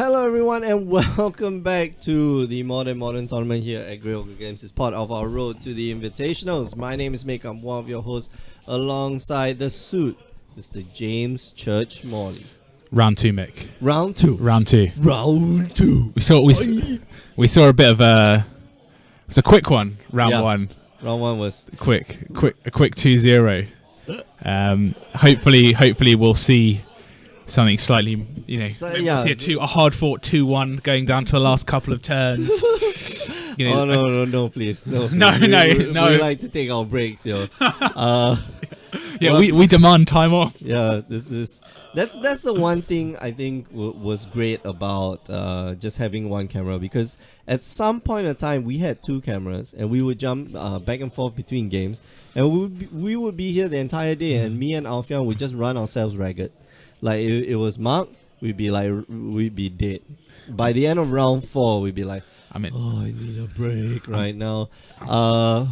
Hello everyone and welcome back to the Modern Tournament here at Grixis Games. It's part of our road to the Invitationals. My name is Mick, I'm one of your hosts alongside the suit, Mr. James Church Morley. Round two, Mick. Round two. Round two. Round two. We saw a bit of a... It was a quick one, round one. Round one was... A quick 2-0. Hopefully we'll see something slightly, we'll see a hard-fought 2-1 going down to the last couple of turns. No, please. No. We like to take our breaks, yo. We demand time off. Yeah, that's the one thing I think was great about just having one camera, because at some point in time we had two cameras and we would jump back and forth between games, and we would be here the entire day, and me and Alfian would just run ourselves ragged. Like it was Mark, we'd be dead. By the end of round 4, we'd be like, I need a break right now.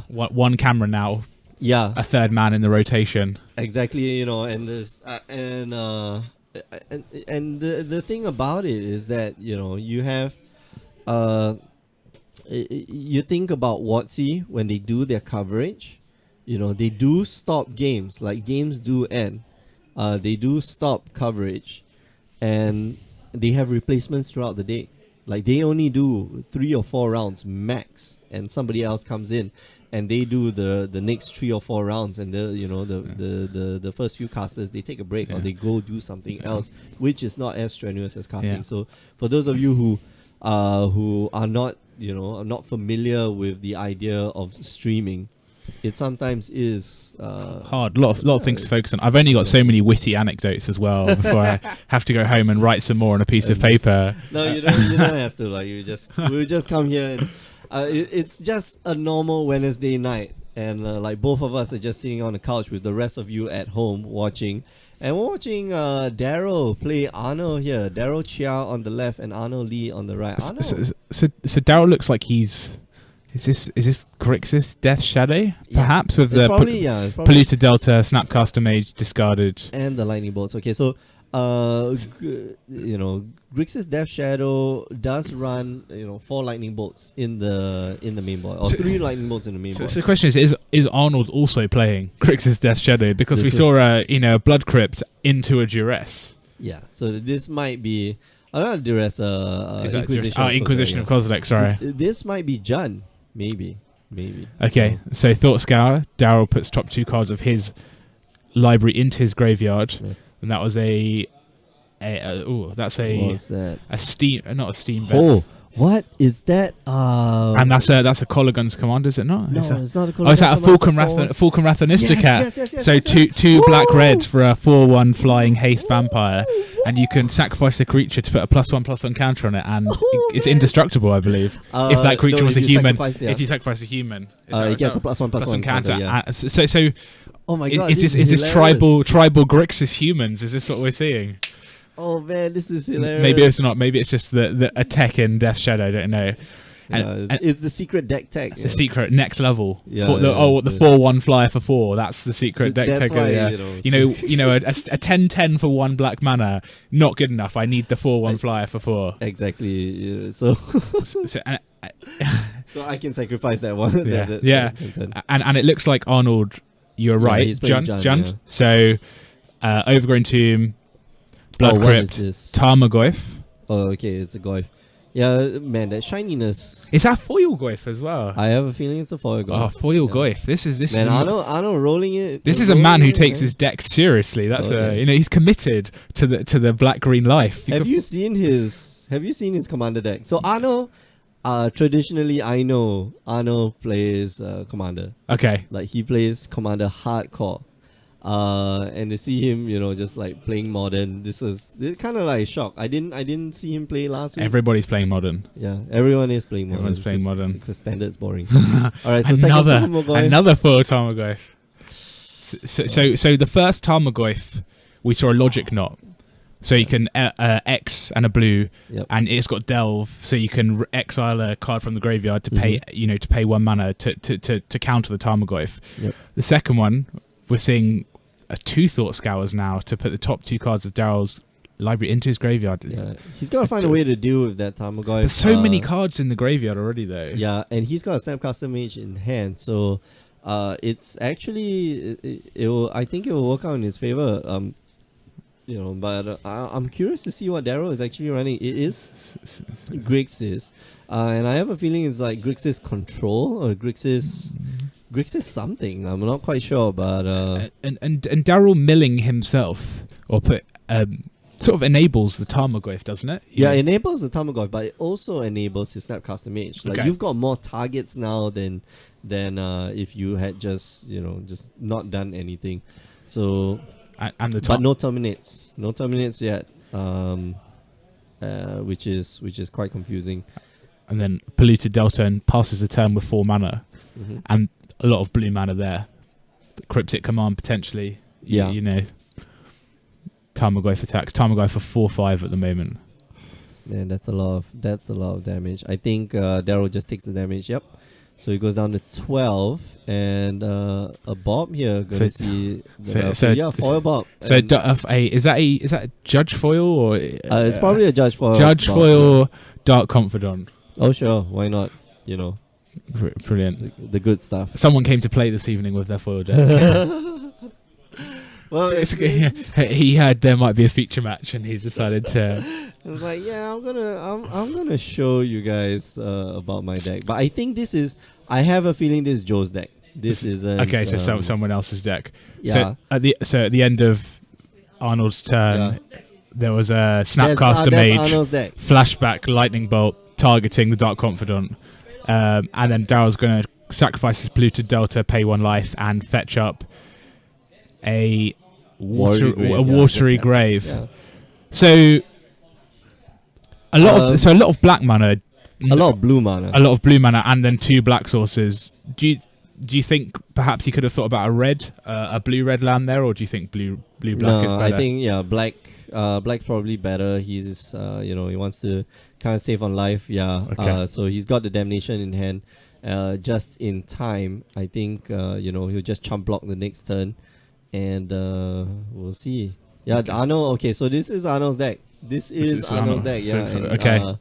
One camera now. Yeah, a third man in the rotation. Exactly, and this and the thing about it is that you have you think about WotC when they do their coverage, they do stop games, like games do end. They do stop coverage, and they have replacements throughout the day. Like they only do 3 or 4 rounds max, and somebody else comes in, and they do the next 3 or 4 rounds, and the first few casters, they take a break or they go do something else, which is not as strenuous as casting. Yeah. So for those of you who are not not familiar with the idea of streaming, it sometimes is hard. A lot of things to focus on. I've only got so many witty anecdotes as well before I have to go home and write some more on a piece of paper. No, you don't have to. Like we'll just come here and it's just a normal Wednesday night, and like both of us are just sitting on the couch with the rest of you at home watching. And we're watching Daryl play Arnold here. Daryl Chia on the left and Arnold Lee on the right. So Daryl looks like he's... Is this Grixis Death Shadow? Perhaps with the Polluter Delta Snapcaster Mage discarded. And the Lightning Bolts. Okay, so Grixis Death Shadow does run 4 Lightning Bolts in the main board, or 3 Lightning Bolts in the main board. So the question is Arnold also playing Grixis Death Shadow? Because we saw a Blood Crypt into a Duress. Yeah, so this might be not Duress, Inquisition of Kozilek, sorry. So this might be Jun. Maybe. Okay, so Thought Scour. Daryl puts top 2 cards of his library into his graveyard, and that was a steam, not a steam vet. Oh, what is that? And that's a Colligan's command, is it not? No, it's not a Colligan's. Oh, is that a Fulcrum Rathanistica? Yes. So two black red for a 4/1 flying haste vampire, and you can sacrifice the creature to put a +1/+1 counter on it, and it's indestructible, I believe. If that creature was a human, if you sacrifice a human, it gets a +1/+1 counter. Yeah. So. Oh my God! Is this tribal Grixis humans? Is this what we're seeing? Oh man, this is hilarious. Maybe it's not. Maybe it's just the a tech in Death Shadow. I don't know. It's the secret deck tech. The secret next level. Yeah, the 4/1 flyer for 4. That's the secret deck tech. Why, a 10/10 for 1 black mana, not good enough. I need the 4/1 flyer for 4. Exactly. So I can sacrifice that one. And it looks like Arnold. You're right, he's Jund. Yeah. So Overgrown Tomb, Blood Crypt, Tarmogoyf. Oh, okay, it's a Goyf. Yeah, man, that shininess. Is that foil Goyf as well? I have a feeling it's a foil Goyf. Oh, foil Goyf. This is Arnold rolling it. This is a man who takes his deck seriously. That's he's committed to the black green life. Have you seen his commander deck? So Arnold, traditionally I know Arnold plays commander. Okay. Like he plays commander hardcore. And to see him, just like playing modern, this was kind of like a shock. I didn't see him play last week. Everybody's playing modern. Yeah, everyone is playing modern. Everyone's playing modern because standard's boring. All right, so another foil Tarmogoyf. So the first Tarmogoyf, we saw a logic knot. So you can X and a blue, and it's got delve, so you can exile a card from the graveyard to pay, to pay 1 mana to counter the Tarmogoyf. Yep. The second one, we're seeing 2 Thought Scours now to put the top 2 cards of Daryl's library into his graveyard. Yeah, he's got to find a way to deal with that Tarmogoyf. There's so many cards in the graveyard already, though. Yeah, and he's got a Snapcaster Mage in hand, so it's actually it will. I think it will work out in his favor. But I'm curious to see what Darrow is actually running. It is Grixis, and I have a feeling it's like Grixis Control or Grixis something. I'm not quite sure, but and Daryl milling himself or put sort of enables the Tarmogoyf, doesn't it? Yeah, it enables the Tarmogoyf, but it also enables his Snapcaster Mage. Like, okay. You've got more targets now than if you had just not done anything. So and the but no terminates yet, which is quite confusing. And then Polluted Delta and passes the turn with 4 mana, and a lot of blue mana there. The Cryptic Command potentially. Yeah, Tarmogoyf attacks. Tarmogoyf for 4/5 at the moment. Man, that's a lot of damage. I think Daryl just takes the damage. Yep. So he goes down to 12, and a Bob here. Gonna see. Foil Bob. So is that a Judge Foil or? It's probably a Judge Foil. Judge Bob, Foil, Dark Confidant. Oh sure, why not? Brilliant. The good stuff. Someone came to play this evening with their foil deck. Well, he heard there might be a feature match, and he's decided to. I was like, yeah, I'm gonna show you guys about my deck, but I think I have a feeling this is Joe's deck. This is okay. So someone else's deck. Yeah. So at the end of Arnold's turn, there was a Snapcaster Mage Arnold's deck. Flashback Lightning Bolt targeting the Dark Confidant, and then Daryl's gonna sacrifice his Polluted Delta, pay 1 life, and fetch up a watery grave. Yeah. So a lot of black mana, a lot of blue mana, and then 2 black sources. Do you think perhaps he could have thought about a blue red land there, or do you think blue black is better? I think black's probably better. He's he wants to kind of save on life. Yeah. Okay. So he's got the damnation in hand, just in time. I think he'll just chump block the next turn. And we'll see. Yeah, okay. Arno. Okay, so this is Arno's deck. This is Arno's deck. Yeah. Okay.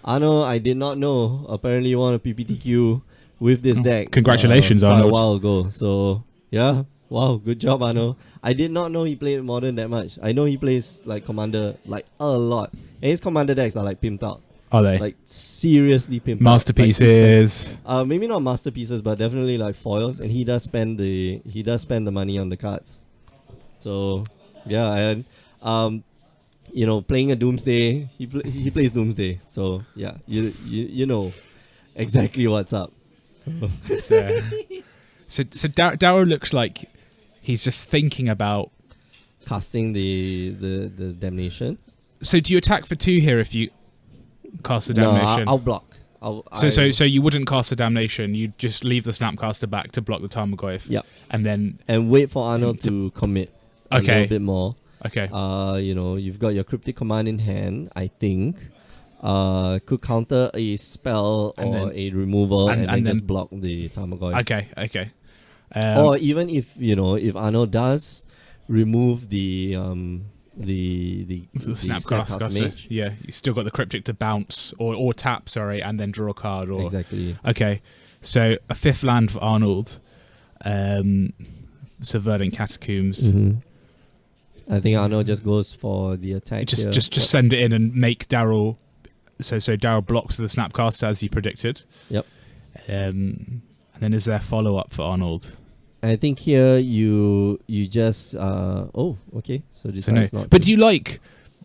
Arno, I did not know. Apparently, you won a PPTQ with this deck. Congratulations, Arno. A while ago. So yeah, wow, good job, Arno. I did not know he played Modern that much. I know he plays like Commander like a lot, and his Commander decks are like pimped out. Are they? Like seriously pimped masterpieces? Out. Like, maybe not masterpieces, but definitely like foils. And he does spend the money on the cards. So yeah, and playing a Doomsday, he plays Doomsday. So yeah, you know exactly what's up. So Darrow looks like he's just thinking about casting the damnation. So do you attack for 2 here if you cast the damnation? No, I'll block. So you wouldn't cast the damnation. You'd just leave the Snapcaster back to block the Tarmogoyf. Yep. And wait for Arnold to commit a little bit more. Okay. You've got your Cryptic Command in hand, I think. Could counter a spell or a removal and then just block the Tarmogoyf. Okay. Or even if Arnold does remove the Snapcaster Mage. Yeah, you still got the Cryptic to bounce or tap, and then draw a card. Or exactly. Okay, so a 5th land for Arnold, Subverting Catacombs. Mm-hmm. I think Arnold just goes for the attack. Just send it in and make Daryl. So Daryl blocks the Snapcaster as he predicted. Yep. And then is there follow up for Arnold? I think here you just okay. So this is not. But do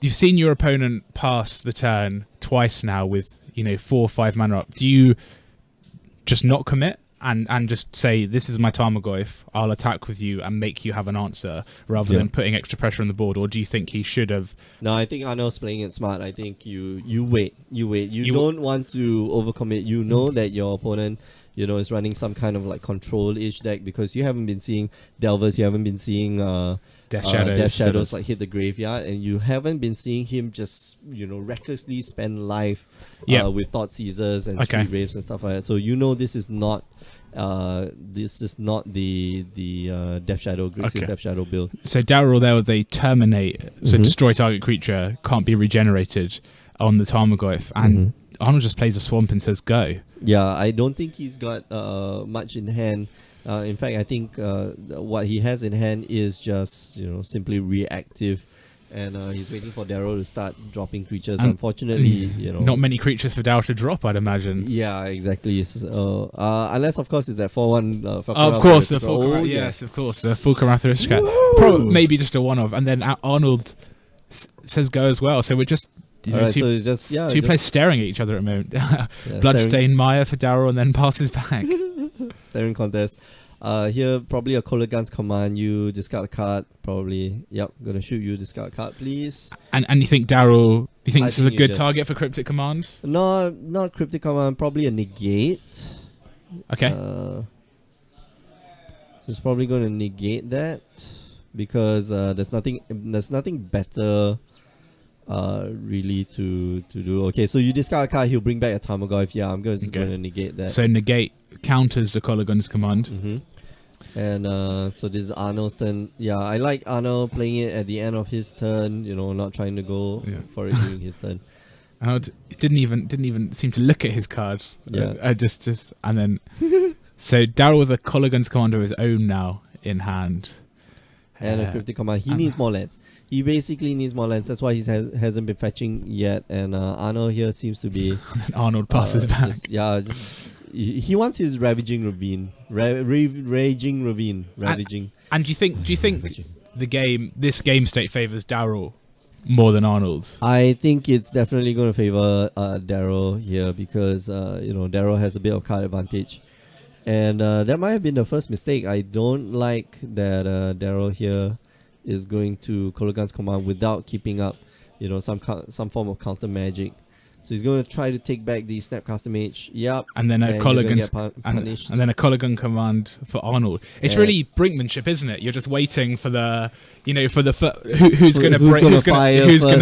you've seen your opponent pass the turn twice now with 4 or 5 mana up. Do you just not commit and just say, this is my Tarmogoyf, I'll attack with you and make you have an answer rather than putting extra pressure on the board? Or do you think he should have? No, I think Arnold's playing it smart. I think you wait. You don't want to overcommit. You know that your opponent is running some kind of like control-ish deck, because you haven't been seeing Delvers, you haven't been seeing Death Shadows Shadows. like hit the graveyard, and you haven't been seeing him just recklessly spend life with Thought Seizers and Street Raves and stuff like that. So this is not the Death Shadow Grixis Death Shadow build. So Daryl there with a terminate, so destroy target creature, can't be regenerated on the Tarmogoyf, and Arnold just plays a swamp and says go. Yeah, I don't think he's got much in hand. In fact, I think what he has in hand is just simply reactive, and he's waiting for Darrow to start dropping creatures. And unfortunately, not many creatures for Darrow to drop, I'd imagine. Yeah, exactly. So, unless of course it's that 4/1. Of course, the full yes, of course, the full Karathorishka. Maybe just a one-off, and then Arnold says go as well. So we're just. Two players staring at each other at the moment. Bloodstained Maya for Darrow, and then passes back. Staring contest. Here, probably a Kolaghan's command. You discard a card. Probably. Yep. Gonna shoot you. Discard a card, please. And you think Darrow? You think this is a good target for Cryptic Command? No, not Cryptic Command. Probably a negate. Okay. So it's probably going to negate that because there's nothing better. Really to do. Okay, so you discard a card, he'll bring back a Tarmogoyf. Yeah, I'm going to negate that. So negate counters the Kolaghan's command. And so this is Arnold's turn. Yeah, I like Arnold playing it at the end of his turn. Not trying to go for it during his turn. Arnold didn't even seem to look at his card. Yeah, just and then so Darrow with a Kolaghan's command of his own now in hand. And a Cryptic command. He needs more lands. He basically needs more lands. That's why he hasn't been fetching yet. And Arnold here seems to be... Arnold passes back. He wants his Ravaging Ravine. Raging Ravine. Ravaging. And do you think this game state favours Darrow more than Arnold? I think it's definitely going to favour Darrow here because, Darrow has a bit of card advantage. And that might have been the first mistake. I don't like that Darrow here is going to Kolaghan's command without keeping up, some form of counter magic. So he's going to try to take back the Snapcaster Mage. Yep. And then a Kolaghan's and then a Kolaghan command for Arnold. It's really brinkmanship, isn't it? You're just waiting for the who's going to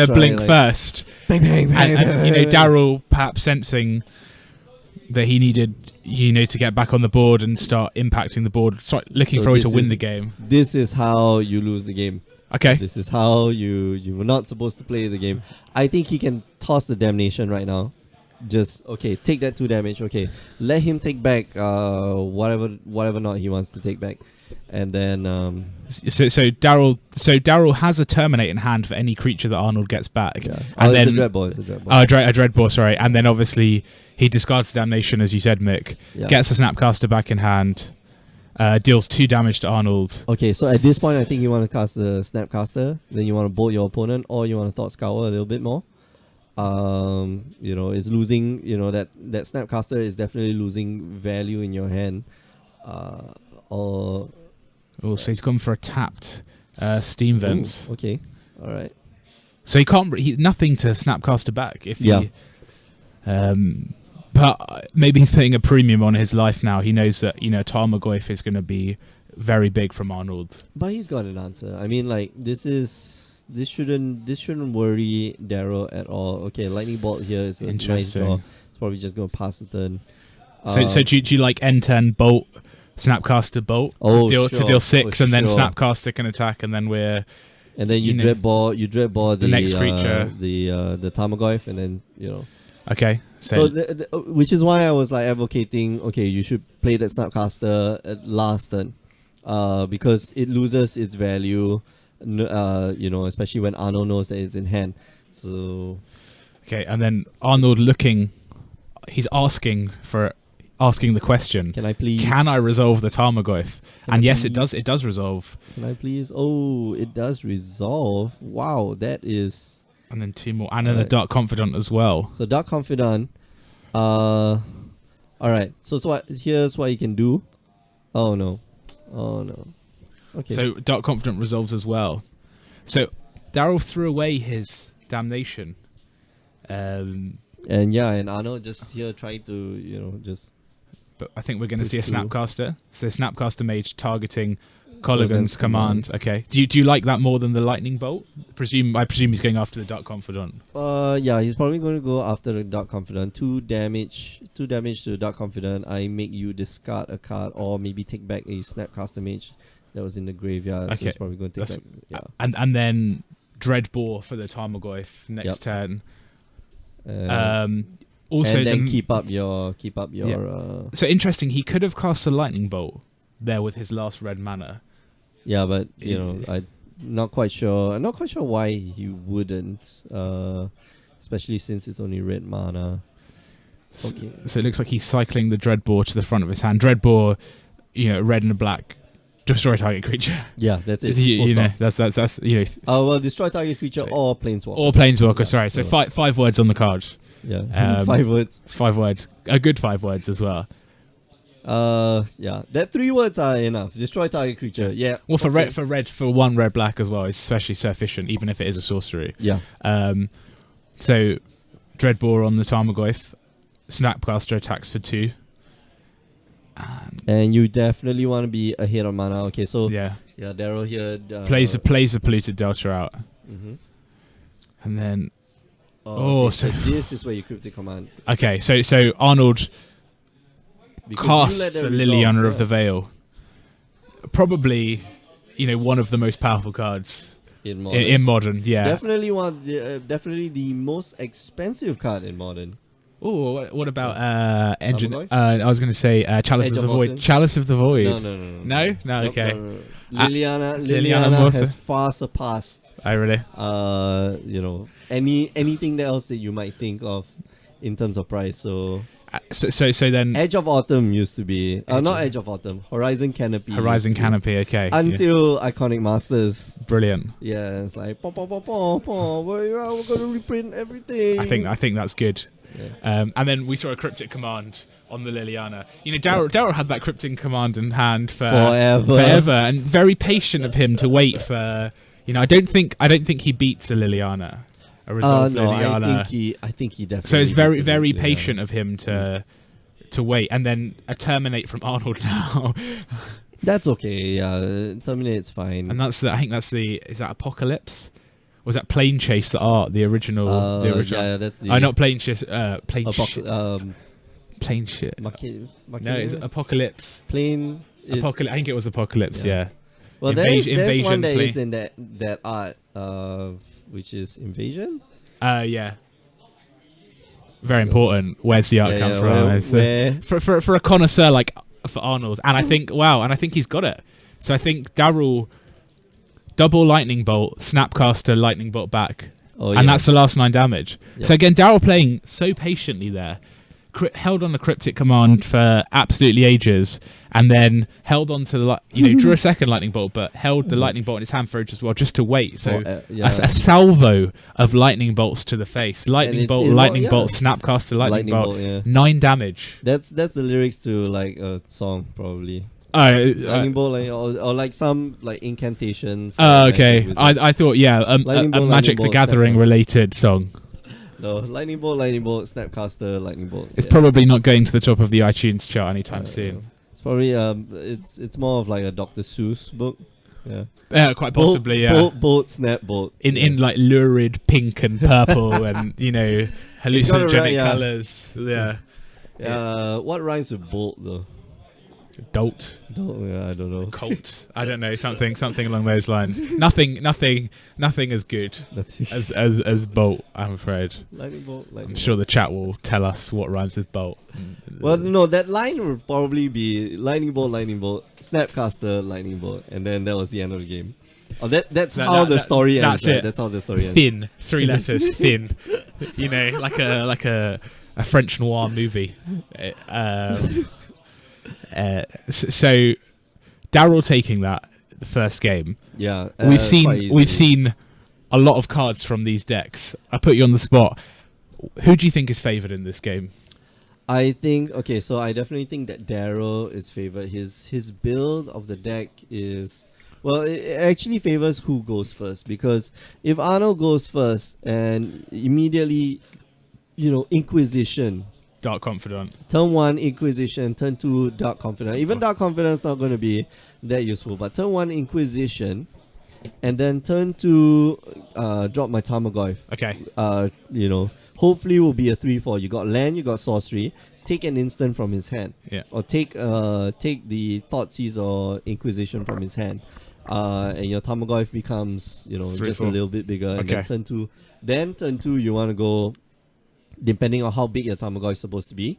blink first. Bang bang bang. And Darrow perhaps sensing that he needed to get back on the board and start impacting the board, start looking for a way to win the game. This is how you lose the game. Okay. This is how you were not supposed to play the game. I think he can toss the Damnation right now. Just take that 2 damage. Okay, let him take back whatever not he wants to take back, and then so Darrow has a Terminate in hand for any creature that Arnold gets back. Yeah. And then it's a Dreadball. Oh, a Dreadball. Sorry, and then obviously he discards the Damnation, as you said, Mick. Yeah. Gets the Snapcaster back in hand. Deals 2 damage to Arnold. Okay, so at this point, I think you want to cast the Snapcaster. Then you want to bolt your opponent, or you want to Thought Scour a little bit more. It's losing. That Snapcaster is definitely losing value in your hand. So he's gone for a tapped Steam Vents. Ooh, okay, all right. So he can't. Nothing to Snapcaster back if he. But maybe he's putting a premium on his life now. He knows that Tarmogoyf is going to be very big from Arnold. But he's got an answer. I mean, this shouldn't worry Darrow at all. Okay, Lightning Bolt here is a nice draw. It's probably just going to pass the turn. So do you like N10 Bolt, Snapcaster Bolt to deal 6, and then Snapcaster can attack, and then and then you dreadball the next creature, the Tarmogoyf, and then Okay, so which is why I was advocating. Okay, you should play that Snapcaster at last turn, because it loses its value. Especially when Arnold knows that it's in hand. So, okay, and then Arnold he's asking the question. Can I resolve the Tarmogoyf? And yes, it does. It does resolve. Can I please? Oh, it does resolve. Wow, that is. And then 2 more, and then a Dark Confidant as well. So Dark Confidant. All right. So here's what you can do. Oh no. Okay. So Dark Confidant resolves as well. So Darrow threw away his Damnation. And Arnold just here tried to, just... But I think we're going to see a Snapcaster. So Snapcaster Mage targeting Kolaghan's command. Okay. Do you like that more than the lightning bolt? I presume he's going after the Dark Confidant. Yeah, he's probably going to go after the Dark Confidant. 2 damage to the Dark Confidant. I make you discard a card or maybe take back a Snapcaster Mage that was in the graveyard. Okay. So he's probably going to take back. Yeah. And then Dreadbore for the Tarmogoyf next turn. Also, and then keep up your. So interesting. He could have cast a lightning bolt there with his last red mana. Yeah, but I'm not quite sure. I'm not quite sure why he wouldn't, especially since it's only red mana. Okay. So it looks like he's cycling the Dreadbore to the front of his hand. Dreadbore, red and black, destroy target creature. Yeah, that's it. That's well, destroy target creature or planeswalker. Or planeswalker. Yeah, sorry. So 5 words on the card. Yeah, 5 words. 5 words. A good 5 words as well. Yeah, that 3 words are enough. Destroy target creature. Yeah. Well, for red, for 1 red black as well, is especially so efficient, even if it is a sorcery. Yeah. So Dreadbore on the Tarmogoyf, Snapcaster attacks for 2. And you definitely want to be ahead on mana. Okay, so yeah, Daryl here plays a polluted Delta out, and then so this is where you cryptic command. Okay, so Arnold casts a Liliana of the Veil. Probably, one of the most powerful cards in Modern. In Modern, yeah. Definitely the most expensive card in Modern. Oh, what about Engine? I was going to say Chalice of the Void. Chalice of the Void. No. Nope, Okay. No. Liliana has far surpassed. Really? Anything else that you might think of in terms of price. So then Edge of Autumn used to be not Edge of Autumn. Horizon Canopy. Okay. Until Iconic Masters. Brilliant. Yeah, it's like we're going to reprint everything. I think that's good. Yeah. And then we saw a cryptic command on the Liliana. Daryl had that cryptic command in hand for forever, and very patient of him to wait for. I don't think he beats a Liliana. A resolved Liliana. I think he definitely. So it's very very patient of him to wait, and then a terminate from Arnold now. That's okay. Yeah, terminate's fine. And I think that's is that Apocalypse? Was that Plane Chase the original? Yeah, that's the. Not Plane Chase. Plane Shit. Plane Shit. No, it's Apocalypse. Plane. I think it was Apocalypse. Yeah. Well, there's one that is in that art, which is Invasion. Yeah. Very important. Where's the art come from? For a connoisseur like for Arnold, and I think he's got it. So I think Daryl. Double lightning bolt, Snapcaster lightning bolt back, and that's the last 9 damage. So again, Daryl playing so patiently there, held on the cryptic command for absolutely ages, and then held on to the drew a second lightning bolt, but held the lightning bolt in his hand for as well, just to wait. So a salvo of lightning bolts to the face, lightning bolt, Snapcaster, lightning bolt, 9 damage. That's the lyrics to like a song probably. Lightning bolt, or like some like incantation. Okay. I thought a Magic the Gathering related song. No, lightning bolt, Snapcaster, lightning bolt. It's probably not going to the top of the iTunes chart anytime soon. It's probably it's more of like a Dr. Seuss book. Yeah, quite possibly. Bolt, snap, bolt. In like lurid pink and purple and hallucinogenic colors. Yeah. What rhymes with bolt though? Dolt. Yeah, I don't know. Colt. I don't know. Something along those lines. Nothing as good as bolt. I'm afraid. Lightning bolt. I'm sure the chat will tell us what rhymes with bolt. Well, no, that line would probably be lightning bolt, Snapcaster, lightning bolt, and then that was the end of the game. Oh, that's how the story ends. That's it. That's how the story ends. Thin. 3 letters. Thin. Like a French noir movie. So Daryl taking the first game. Yeah, we've seen a lot of cards from these decks. I put you on the spot. Who do you think is favored in this game? I think so I definitely think that Daryl is favored. His build of the deck is it actually favors who goes first, because if Arnold goes first and immediately Inquisition Dark Confidant. Turn 1 Inquisition, turn 2 Dark Confidant. Even Dark Confidant's not going to be that useful, but turn 1 Inquisition, and then turn 2 drop my Tarmogoyf. Okay. Hopefully will be a 3/4. You got land, you got sorcery. Take an instant from his hand. Yeah. Or take the Thoughtseize or Inquisition from his hand. And your Tarmogoyf becomes, just a little bit bigger. And Okay. then turn 2 you want to go, depending on how big your Tarmogoyf is supposed to be,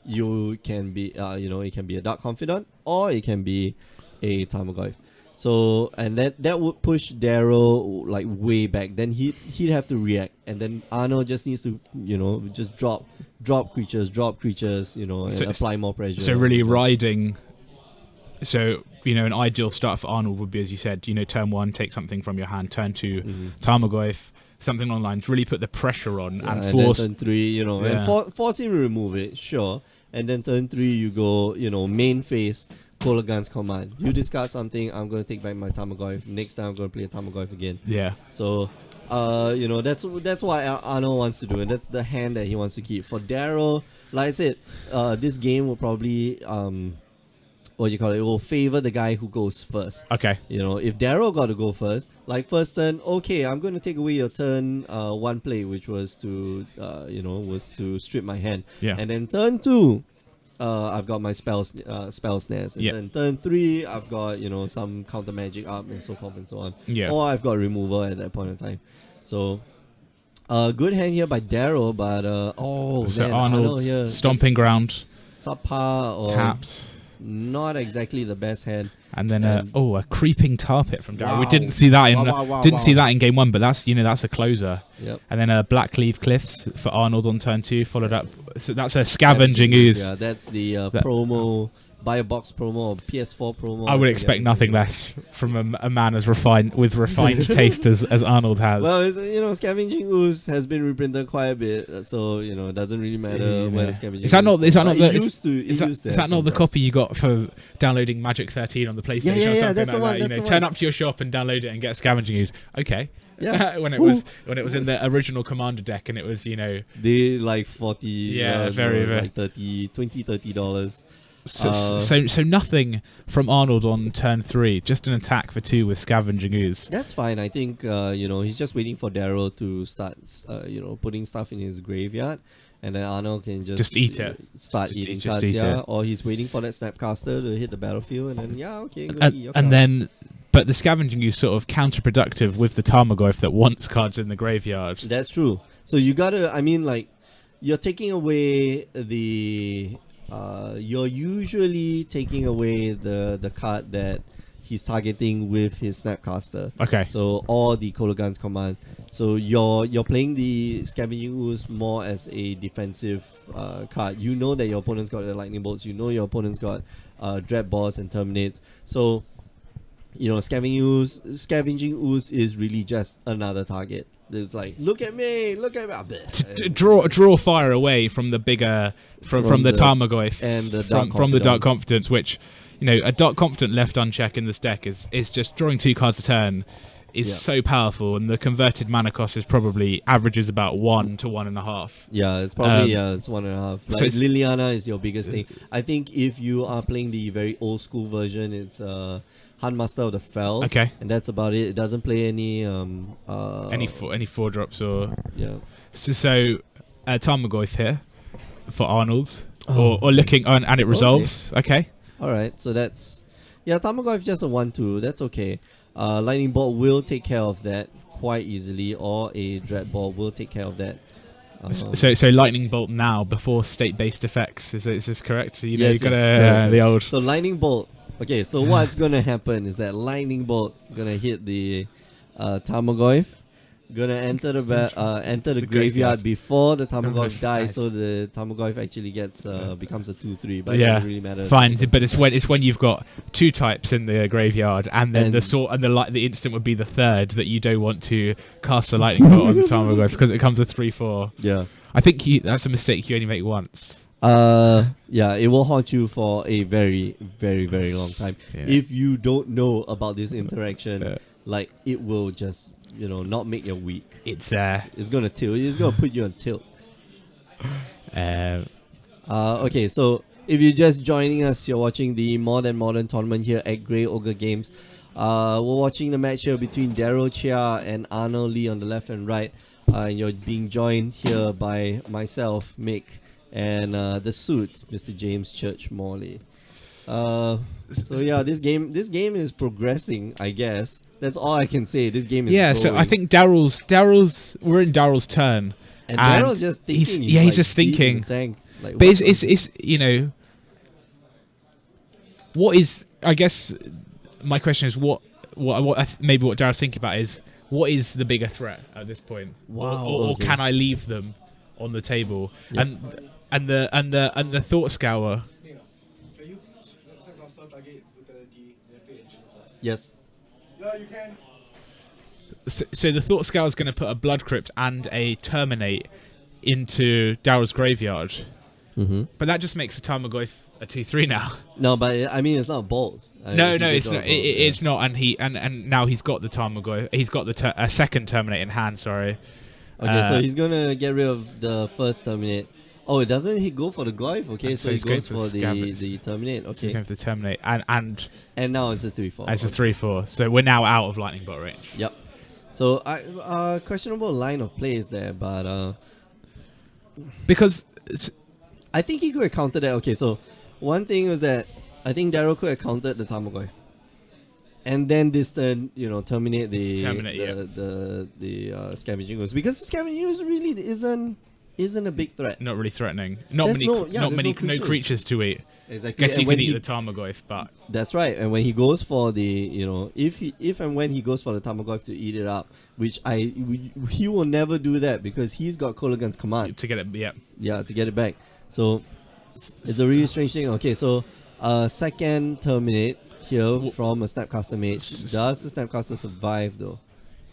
you can be, it can be a Dark Confidant or it can be a Tarmogoyf. So, and that would push Darrow like way back. Then he'd have to react, and then Arno just needs to, just drop creatures, and apply more pressure. So really riding. So an ideal start for Arnold would be, as you said, turn 1, take something from your hand. Turn 2, Tarmogoyf, something on lines. Really put the pressure on and force. And then turn 3, and force him to remove it, sure. And then turn 3, you go, main phase. Kolaghan's Command. You discard something, I'm going to take back my Tarmogoyf. Next time I'm going to play a Tarmogoyf again. Yeah. So, that's what Arno wants to do, and that's the hand that he wants to keep. For Darrow, like I said, this game will probably, it will favor the guy who goes first. Okay. If Darrow got to go first, like first turn, okay, I'm going to take away your turn 1 play, which was to, strip my hand. Yeah. And then turn 2, I've got my spell snares, and then turn 3 I've got some counter magic up and so forth and so on. Yeah. Or I've got removal at that point in time. So good hand here by Darrow, but Arnold here stomping ground, subpar or tapped, not exactly the best hand. and then a creeping tar pit from Darrow. Wow. We didn't see that in see that in game 1, but that's a closer. Yep. And then a Black Cleave Cliffs for Arnold on turn 2, followed up. So that's a Scavenging Ooze. Yeah, that's the promo, buy a box promo or PS4 promo. I would expect nothing less from a man as refined taste as Arnold has. Well, Scavenging Ooze has been reprinted quite a bit, so it doesn't really matter where the Scavenging. Is that not the price. copy you got for downloading Magic 13 on the PlayStation? Yeah, or something that's like the one. that? That's the turn one. up to your shop and download it and get Scavenging Ooze. Okay. Yeah. when it was in the original Commander deck, and it was they like 40. Very like $30. So nothing from Arnold on turn 3, just an attack for 2 with Scavenging Ooze. That's fine. I think he's just waiting for Darrow to start putting stuff in his graveyard, and then Arnold can just eat it. Start eating cards, eat it. or he's waiting for that Snapcaster to hit the battlefield, and then eat your And cards. then, but the Scavenging Ooze sort of counterproductive with the Tarmogoyf that wants cards in the graveyard. That's true. So you gotta, you're taking away the, you're usually taking away the card that he's targeting with his Snapcaster. Okay. So, or the Kolaghan's Command. So you're playing the Scavenging Ooze more as a defensive card. You know that your opponent's got the Lightning Bolts. You know your opponent's got Dread Balls and Terminates. So, Scavenging Ooze is really just another target. It's like, look at me. To draw fire away from the bigger from the Tarmogoyf and the from the Dark Confidence, which a Dark Confident left unchecked in this deck is just drawing 2 cards a turn is so powerful, and the converted mana cost is probably averages about 1 to 1.5. Yeah, it's probably it's 1.5. Like so Liliana is your biggest thing. I think if you are playing the very old school version, it's Handmaster of the Fells. Okay. And that's about it. It doesn't play any any 4-drops or so Tarmogoyf here for Arnold or looking on, and it resolves. Okay. All right. So that's Tarmogoyf just a 1/2. That's okay. Lightning Bolt will take care of that quite easily, or a Dread Ball will take care of that. So Lightning Bolt now before state-based effects. Is this correct? So yes, you gotta the old. So Lightning Bolt. Okay, so what's gonna happen is that Lightning Bolt gonna hit the Tarmogoyf, gonna enter the graveyard before the Tarmogoyf dies, so the Tarmogoyf actually gets becomes a 2/3, but it doesn't really matter. Fine, but it's when you've got 2 types in the graveyard, and then the instant would be the third that you don't want to cast a Lightning Bolt on the Tarmogoyf because it comes a 3/4. Yeah, I think that's a mistake you only make once. It will haunt you for a very, very, very long time. Yeah. If you don't know about this interaction, like it will just not make your week. It's gonna tilt. It's gonna put you on tilt. Okay, so if you're just joining us, you're watching the More Than Modern tournament here at Grey Ogre Games. We're watching the match here between Daryl Chia and Arnold Lee on the left and right. And you're being joined here by myself, Mick, and the suit, Mr. James Church Morley. So yeah, this game is progressing, I guess. That's all I can say. This game is Yeah, so I think Daryl's we're in Daryl's turn. and Daryl's just thinking. He's just thinking. Like, But it's you know, what is, I guess my question is what maybe what Daryl's thinking about is, what is the bigger threat at this point? Wow, Or okay. can I leave them on the table? Yep. And the thought scour. Can you start target with the page? Yes. Yeah, you can. So the thought scour is going to put a blood crypt and a terminate into Daryl's graveyard, but that just makes a Tarmogoyf a 2/3 now. No, but I mean it's not bold. No, it's not. It's not. And now he's got the Tarmogoyf. He's got a second terminate in hand. Sorry. Okay, so he's gonna get rid of the first terminate. Oh, doesn't he go for the Goyf? Okay, And so he he's going goes for for the the terminate. So he's Okay, going for the terminate, and now it's a 3/4. it's a 3/4. So we're now out of lightning bolt range. Yep. So questionable line of plays there, but Because I think he could have countered that. Okay, so one thing was that I think Daryl could have countered the Tarmogoyf. And then this turn, terminate the scavenging ooze, because the scavenging ooze really isn't a big threat. not really threatening. Not There's many. no- yeah, not there's many. no creatures. No creatures to eat. Exactly. Guess And you when can eat he- the Tarmogoyf, but That's right. And when he goes for the, if and when he goes for the Tarmogoyf to eat it up, which he will never do that because he's got Kologan's command. to get it, yeah. Yeah, to get it back. So it's a really strange thing. Okay, so second terminate here from a Snapcaster mage. Does the Snapcaster survive though?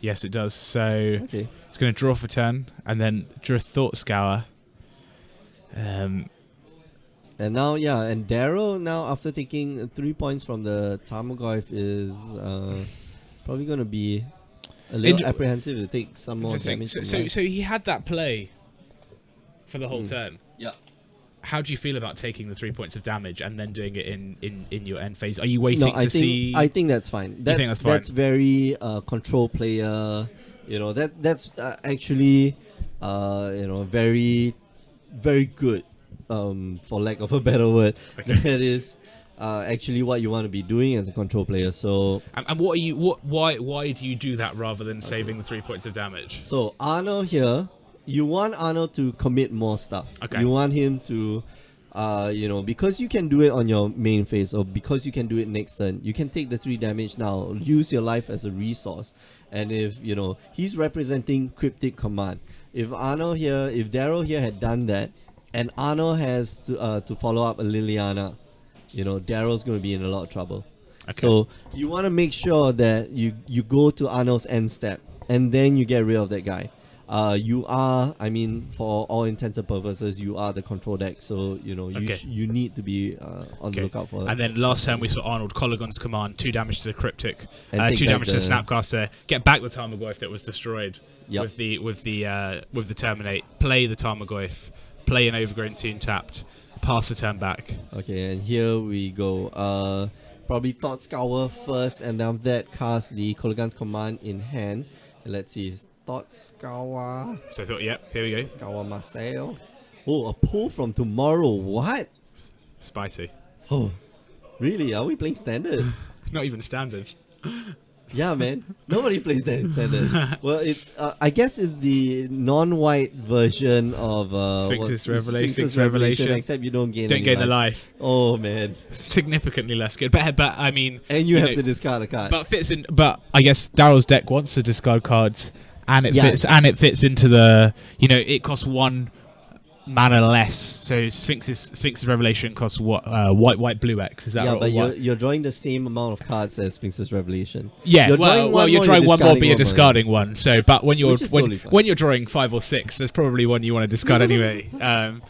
Yes, it does. So Okay. it's going to draw for turn and then draw a thought scour. And now, and Daryl now after taking 3 points from the Tarmogoyf is probably going to be a little Inter- apprehensive to take some more damage. So he had that play for the whole turn. Yeah. How do you feel about taking the 3 points of damage and then doing it in your end phase? Are you waiting No, I to think see? I think that's fine. think that's fine? That's very control player. That's actually very very good. For lack of a better word, Okay. that is actually what you want to be doing as a control player. So And why do you do that rather than saving the 3 points of damage? So Arnold here, you want Arnold to commit more stuff. Okay. You want him to, because you can do it on your main phase or because you can do it next turn, you can take the 3 damage now, use your life as a resource. And if, he's representing Cryptic Command. If Daryl here had done that, and Arnold has to follow up a Liliana, Daryl's going to be in a lot of trouble. Okay. So you want to make sure that you go to Arnold's end step, and then you get rid of that guy. You are, for all intents and purposes, you are the control deck. So Okay. you need to be on the lookout for. And then last turn we saw Arnold Colligon's command, 2 damage to the Cryptic, And take 2 back damage to the the- Snapcaster, get back the Tarmogoyf that was destroyed Yep. with the Terminate, play the Tarmogoyf, play an Overgrown Toon tapped, pass the turn back. Okay, and here we go. Probably Thought Scour first, and after that cast the Kologan's command in hand. Let's see, Thought Scour. So I thought, yep, here we go. Scour myself. Oh, a pull from tomorrow. What? Spicy. Oh, really? Are we playing standard? Not even standard. Yeah, man. Nobody plays that in standard. Well, it's I guess it's the non-white version of Sphinx's Sphinx's Revelation. Revelation, except you don't gain. Don't any gain the life. Oh man! Significantly less good. But I mean, And you have know, to discard a card. But fits in. But I guess Daryl's deck wants to discard cards, and it Yeah. fits into the. It costs 1 mana less. So Sphinx's Revelation costs what? White blue X. Is that yeah, right? but What? you're drawing the same amount of cards as Sphinx's Revelation. Yeah, You're well, drawing one you're more, drawing you're one more, but you're discarding discarding one. So, but when you're Which is totally fine. when you're drawing 5 or 6, there's probably one you want to discard anyway. And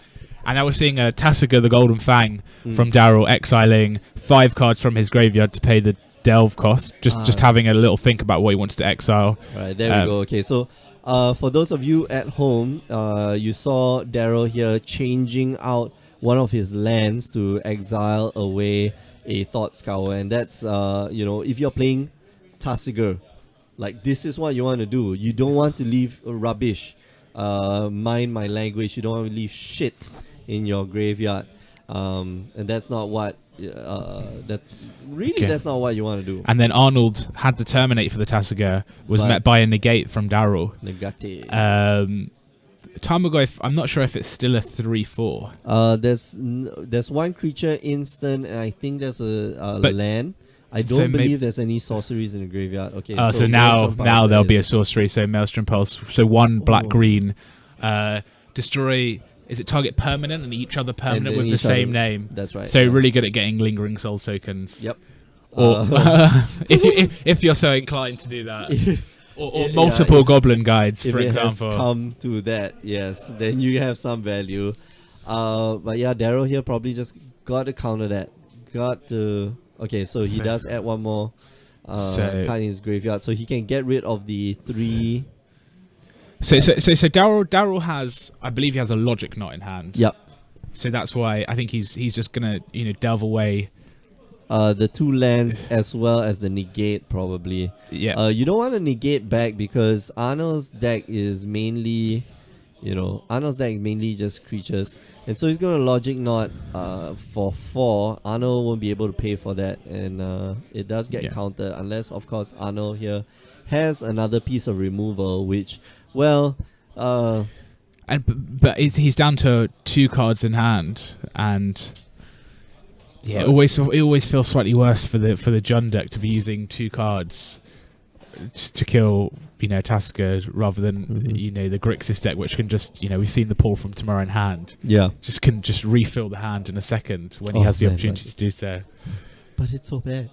I was seeing a Tasiga the Golden Fang from Daryl exiling 5 cards from his graveyard to pay the delve cost. Just having a little think about what he wants to exile. All right, there we go. Okay, so for those of you at home, you saw Daryl here changing out one of his lands to exile away a Thought Scour, and that's if you're playing Tasigur, like this is what you want to do. You don't want to leave rubbish. Mind my language. You don't want to leave shit in your graveyard, and that's not what. That's not what you want to do. And then Arnold had to terminate for the Tasigur, was met by a negate from Daryl. Negate. Tarmogoyf, I'm not sure if it's still a 3/4. There's one creature instant, and I think there's a land. I don't believe there's any sorceries in the graveyard. Okay. So now there'll be a sorcery. So Maelstrom Pulse. So one black green, destroy. Is it target permanent and each other permanent with the same name? That's right. So really good at getting Lingering Soul tokens. Yep. Or if you're so inclined to do that. Or multiple goblin guides, for example. If it has come to that, yes, then you have some value. But yeah, Daryl here probably just got to counter that. Okay, so he does add one more card in his graveyard, so he can get rid of the 3. So Daryl has, I believe he has a Logic Knot in hand. Yep. So that's why I think he's just gonna delve away. The 2 lands as well as the negate probably. Yeah. You don't want to negate back because Arnold's deck is mainly, just creatures, and so he's gonna Logic Knot for 4. Arnold won't be able to pay for that, and it does get countered unless, of course, Arnold here has another piece of removal, which. Well, but he's down to 2 cards in hand, and it always feels slightly worse for the Jund deck to be using 2 cards to kill Tasigur rather than the Grixis deck, which can just we've seen the pull from tomorrow in hand. Yeah, can refill the hand in a second when he has the opportunity to do so. But it's so bad.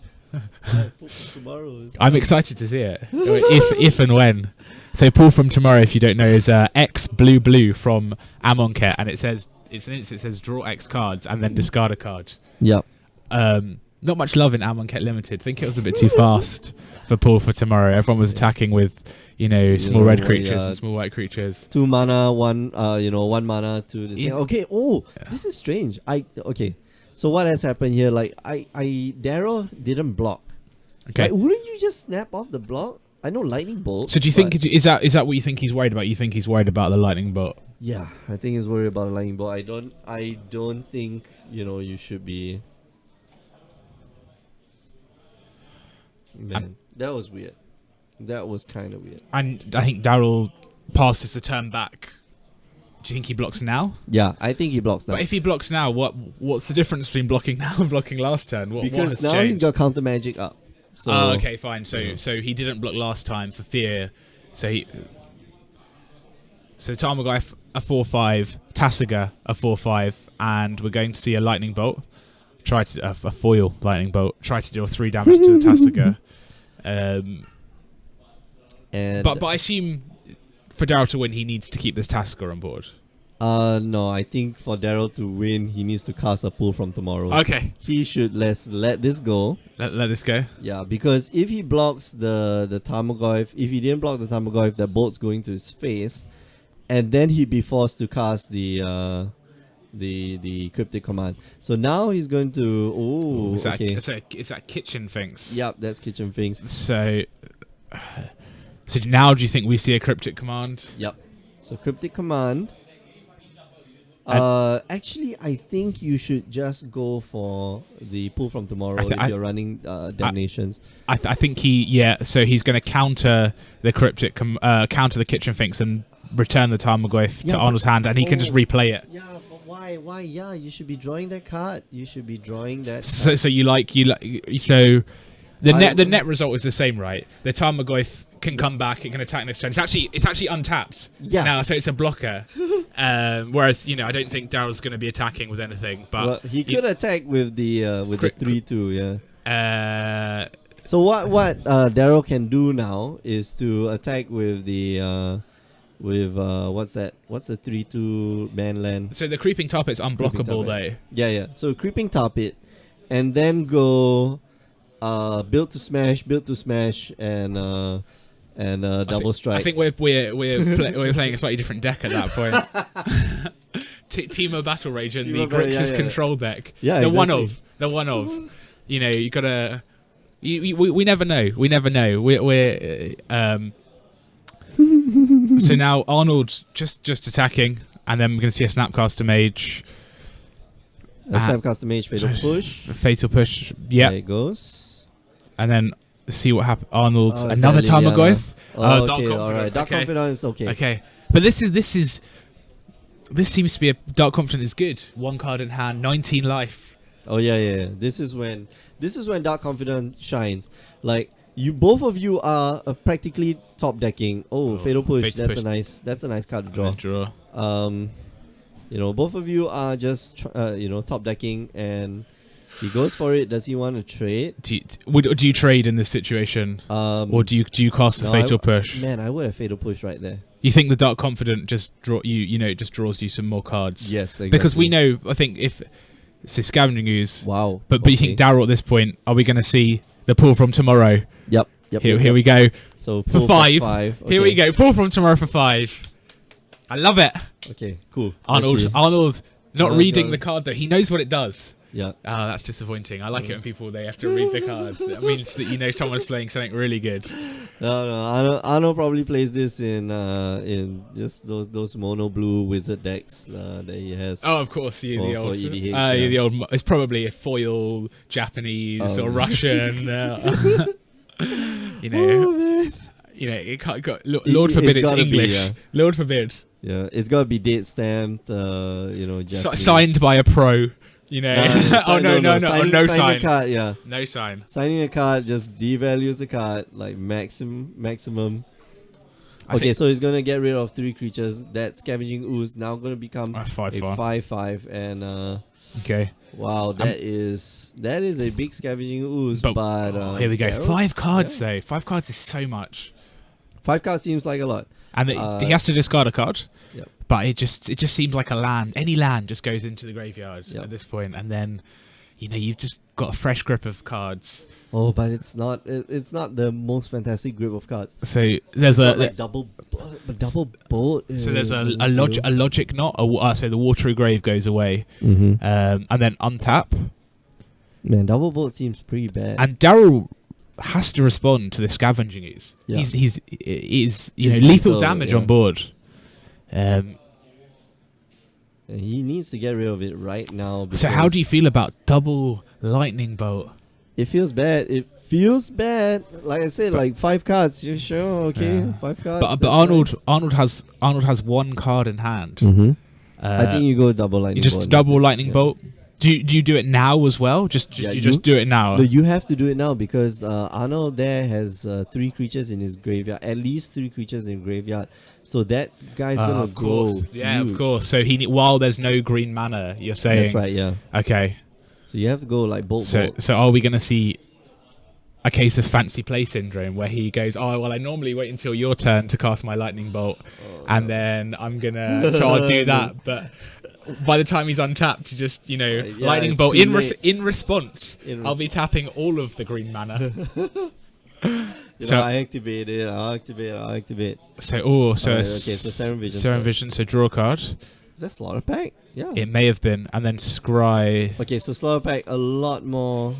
I'm excited to see it if and when. So pull from tomorrow, if you don't know, is X blue from Amonkhet, and it says draw X cards and then discard a card. Yep. Not much love in Amonkhet Limited. I think it was a bit too fast for pull for tomorrow. Everyone was attacking with small red creatures and small white creatures. 2 mana, 1 mana to the same. Okay. This is strange. So what has happened here? Like Daryl didn't block. Okay. Like, wouldn't you just snap off the block? I know lightning bolt. So do you think is that what you think he's worried about? You think he's worried about the lightning bolt? Yeah, I think he's worried about the lightning bolt. I don't think you should be. Man, that was weird. That was kind of weird. And I think Daryl passes the turn back. Do you think he blocks now? Yeah, I think he blocks now. But if he blocks now, what's the difference between blocking now and blocking last turn? Because now he's got counter magic up. So, okay, fine. So he didn't block last time for fear. So Tarmogoyf a 4/5, Tasigur a 4/5, and we're going to see a lightning bolt. A foil lightning bolt. Try to deal 3 damage to the Tasigur. But I assume for Daryl to win, he needs to keep this Tasigur on board. No, I think for Daryl to win, he needs to cast a pull from tomorrow. Okay. He should let this go. Let this go? Yeah, because if he blocks the Tarmogoyf, if he didn't block the Tarmogoyf, that bolt's going to his face, and then he'd be forced to cast the cryptic command. So now he's going to... Is that Kitchen Finks? Yep, that's Kitchen Finks. So now do you think we see a cryptic command? Yep. So cryptic command... actually, I think you should just go for the pull from tomorrow if you're running Damnations. I think so he's going to counter the cryptic, counter the Kitchen Finks and return the Tarmogoyf to Arnold's hand, and he can just replay it. Yeah, but why? Yeah, you should be drawing that card. You should be drawing that. So the net result is the same, right? The Tarmogoyf can come back, it can attack next turn. It's actually untapped. Yeah. Now, so it's a blocker. Whereas, I don't think Daryl's going to be attacking with anything. But he could attack with the 3/2, yeah. So what Daryl can do now is to attack with the what's that? What's the 3/2 man land? So the creeping tarpet's unblockable though. Yeah. So creeping tarpet, and then go build to smash, and double strike. I think we're playing a slightly different deck at that point. Teemo Battle Rage and Teemo the Battle, Grixis yeah. control deck. Yeah, the one exactly. of. The one of. You know, you gotta. We never know. We never know. We're so now Arnold just attacking, and then we're gonna see a Snapcaster Mage. A Snapcaster Mage Fatal Push. Fatal Push. Yeah. There it goes. And then see what happens. Arnold's Oh, another is that Liliana? Tarmogoyf. Oh, Dark okay, Confidant. alright. Dark Okay. Confidant is okay. Okay, but this seems to be a Dark Confidant is good. 1 card in hand, 19 life. Oh yeah. This is when Dark Confidant shines. Like both of you are practically top decking. Oh, Fatal Push. Fatal That's Push. a nice card to draw. Both of you are just top decking, and he goes for it. Does he want to trade? Do you trade in this situation, or do you cast the Fatal Push? Man, I would have Fatal Push right there. You think the Dark Confidant just draws you some more cards? Yes, exactly. Because we know, I think if it's Scavenging Ooze. Wow. But you think Daryl at this point, are we going to see the pull from tomorrow? Yep. Here we go. So for pull 5. Okay. Here we go. Pull from tomorrow for 5. I love it. Okay, cool. Arnold not Arnold reading got the card though. He knows what it does. Yeah. Oh, that's disappointing. I like it when people they have to read the card. That means that you know someone's playing something really good. No. Arnold probably plays this in just those mono blue wizard decks that he has. Oh, of course, for EDH. the old. It's probably a foil Japanese or Russian. You know. Oh, man. You know, it can't got. Lord forbid it's gotta be, English. yeah. Lord forbid. Yeah, it's gotta be date stamped. Japanese. Signed by a pro. You know. No Signing sign. a card, yeah. No sign. Signing a card just devalues the card like maximum. I Okay, think- so he's gonna get rid of 3 creatures. That Scavenging Ooze now gonna become A 5/5. a 5/5, and Okay. wow, that is a big Scavenging Ooze. But here we go. Daryl's- 5 cards yeah. though. 5 cards is so much. 5 cards seems like a lot. And he has to discard a card. Yep. But it just seems like a land. Any land just goes into the graveyard Yep. at this point, and then you've just got a fresh grip of cards. Oh, but it's not the most fantastic grip of cards. So there's double bolt. so there's a logic knot. So the watery grave goes away, Mm-hmm. and then untap. Man, double bolt seems pretty bad. And Daryl has to respond to the Scavenging Ooze. Yeah. He's It's lethal lethal, damage yeah. on board. And he needs to get rid of it right now. So how because do you feel about double lightning bolt? It feels bad. Like I said, like 5 cards. You sure? Okay, Yeah. 5 cards. But that's Arnold has 1 card in hand. Mm-hmm. I think you go double lightning. You just bolt, double that's it. lightning Yeah. bolt. Do you do it now as well? Just Yeah, you just do it now. No, you have to do it now because Arnold there has 3 creatures in his graveyard. At least 3 creatures in graveyard. So that guy's gonna of grow. course. Yeah, of huge. course. So while there's no green mana, you're saying That's right. Yeah. Okay. So you have to go like bolt. So are we gonna see a case of fancy play syndrome where he goes, oh well, I normally wait until your turn to cast my lightning bolt, and then I'm gonna so I'll do that, but by the time he's untapped, just lightning it's bolt too in late. in response. I'll be tapping all of the green mana. I activate it. I'll activate. So Alright, okay, so Serum Vision Serum first. Vision. So draw a card. Is that Slaughter Pack? Yeah. It may have been, and then scry. Okay, so Slaughter Pack a lot more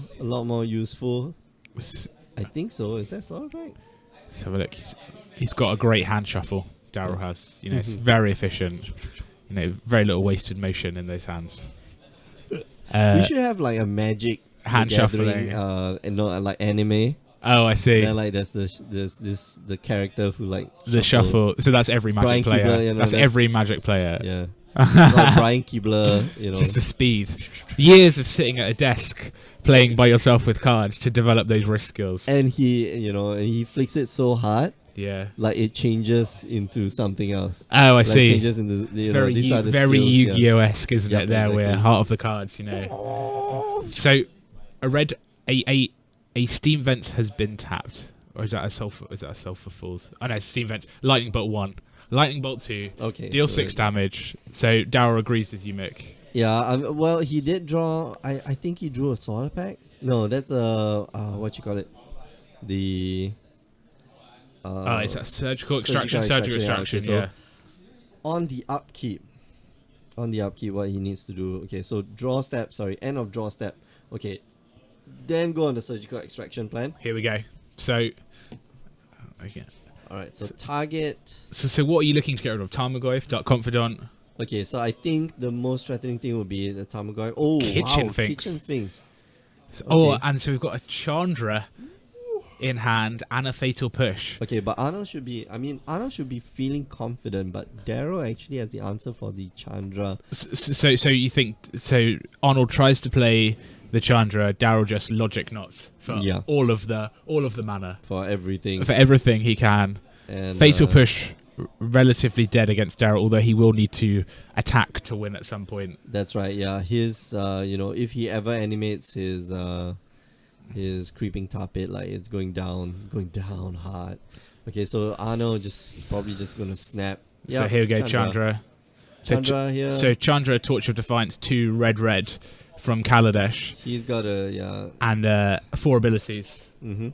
useful. I think so. Is that Slaughter Pack? Let's have a look. He's got a great hand shuffle. Daryl has. It's very efficient. Very little wasted motion in those hands. We should have like a magic hand gathering, shuffling. Like anime. Oh, I see. Then like there's the character who like The shuffle. So that's every Magic Brian player. Keebler, that's every Magic player. Yeah. Like Brian Keebler, Just the speed. Years of sitting at a desk playing by yourself with cards to develop those risk skills. And he flicks it so hard, Yeah. like it changes into something else. Oh, I Like see. changes into Very these are the very skills, yeah. Yu-Gi-Oh-esque, isn't Yep, it? There, we're exactly. heart of the cards, So, a Steam Vents has been tapped, or is that a Sulphur? Is that a Sulphur Falls? Oh no, it's Steam Vents. Lightning Bolt 1, Lightning Bolt 2. Okay. Deal so 6 damage. So Daryl agrees with you, Mick. Yeah. Well, he did draw. I think he drew a Slaughter Pack. No, that's a what you call it? The. It's a surgical extraction. yeah, okay, so Yeah. on the upkeep. On the upkeep, what he needs to do. Okay, so draw step. Sorry, end of draw step. Okay, then go on the surgical extraction plan. Here we go. So, okay. All right, so target. So what are you looking to get rid of? Tarmogoyf, Dark Confidant. Okay, so I think the most threatening thing would be the Tarmogoyf. Oh, Kitchen wow, Finks. Kitchen Finks. Oh, Okay. and so we've got a Chandra in hand and a Fatal Push. Okay, but Arnold should be. I mean, Arnold should be feeling confident, but Darrow actually has the answer for the Chandra. So you think so? Arnold tries to play the Chandra. Darryl just logic knots for Yeah. all of the mana For everything. for everything he can. And, Fatal Push relatively dead against Darryl, although he will need to attack to win at some point. That's right. Yeah, his if he ever animates his creeping tar pit, like it's going down hard. Okay, so Arnold probably just gonna snap. So here we go, Chandra. Chandra here. So Chandra, Torch of Defiance, 2 red from Kaladesh, He's got a and 4 abilities. Mm-hmm.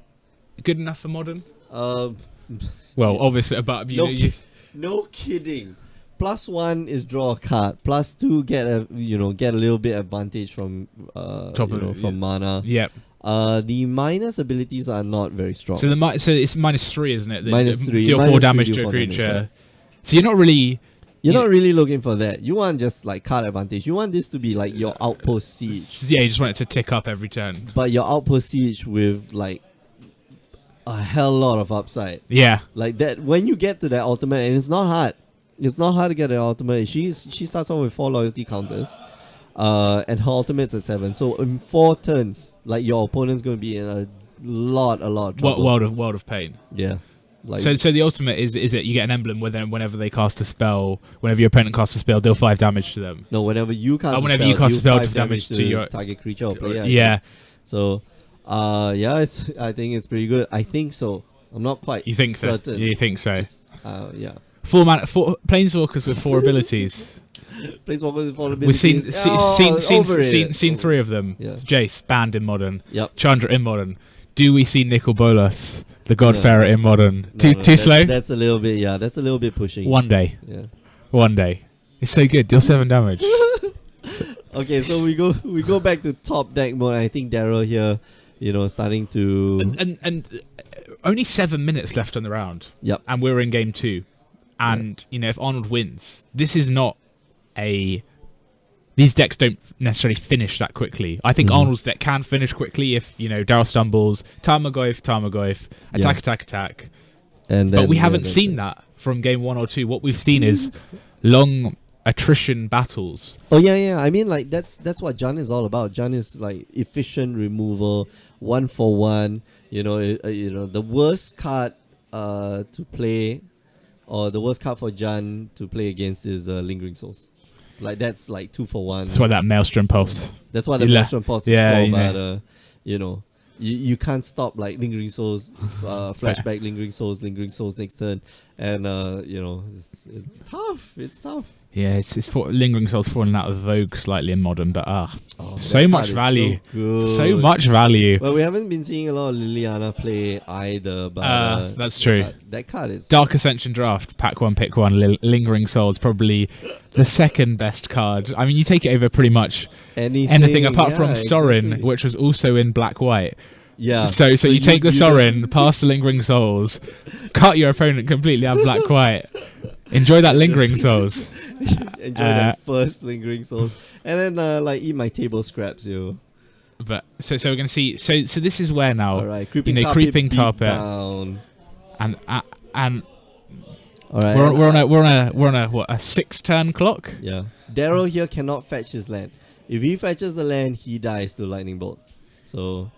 Good enough for modern? Well, Obviously, but no kidding. +1 is draw a card. +2 get a little bit advantage from from mana. Yep. The minus abilities are not very strong. So it's -3, isn't it? -3. Deal -3, 4 damage deal to a 4 damage, creature. right. So you're not really. You're not really looking for that. You want just like card advantage. You want this to be like your outpost siege. Yeah, you just want it to tick up every turn. But your outpost siege with like a hell lot of upside. Yeah. Like that when you get to that ultimate, and it's not hard. It's not hard to get the ultimate. She starts off with 4 loyalty counters. And her ultimate's at 7. So in 4 turns, like your opponent's gonna be in a lot of trouble. World of pain. Yeah. Like So the ultimate is it you get an emblem whenever they cast a spell, whenever your opponent casts a spell, deal 5 damage to them. no, whenever you cast whenever a spell, you cast a spell, deal 5 damage to your target creature or player. Yeah. So I think it's pretty good. I think so. I'm not quite You think certain. so? You think so? Just, yeah. 4 planeswalkers with 4 abilities. Planeswalkers with 4 We've abilities. seen 3 of them. Yeah. Jace banned in modern. Yep. Chandra in modern. Do we see Nicol Bolas, the Godfarer, in modern? No, Too slow. That's a little bit. Yeah, that's a little bit pushing. One day. Yeah. One day. It's so good. Deal 7 damage. Okay, so we go back to top deck mode. I think Darrow here, starting to And only 7 minutes left on the round. Yep. And we're in game 2. And if Arnold wins, this is not these decks don't necessarily finish that quickly. I think Arnold's deck can finish quickly if Darryl stumbles, Tarmogoyf, attack. and But then, we haven't that's seen it. that from game 1 or 2. What we've seen is long attrition battles. Oh yeah. I mean, like that's what Jun is all about. Jun is like efficient removal, 1-for-1. The worst card to play, or the worst card for Jun to play against is Lingering Souls. Like that's like 2-for-1. That's why that Maelstrom Pulse. That's what the Maelstrom Pulse is for. But you can't stop like Lingering Souls, flashback Lingering Souls next turn, and it's tough. It's tough. Yeah, it's Lingering Souls falling out of vogue slightly in modern, but so that much card is value. So good. So much value. Well, we haven't been seeing a lot of Liliana play either, but that's true. That card is Dark Ascension Draft, pack 1, pick 1, Lingering Souls, probably the second best card. I mean, you take it over pretty much anything apart from Sorin, exactly. which was also in black-white. Yeah. So you take the Sorin, pass the Lingering Souls, cut your opponent completely out black-white. Enjoy that Lingering Souls. Enjoy that first Lingering Souls, and then Uh, eat my table scraps, yo. But so we're gonna see. So this is where now. All right, creeping tar pit, down. and All right, we're on a what, a 6-turn clock. Yeah, Darrow here cannot fetch his land. If he fetches the land, he dies to lightning bolt. So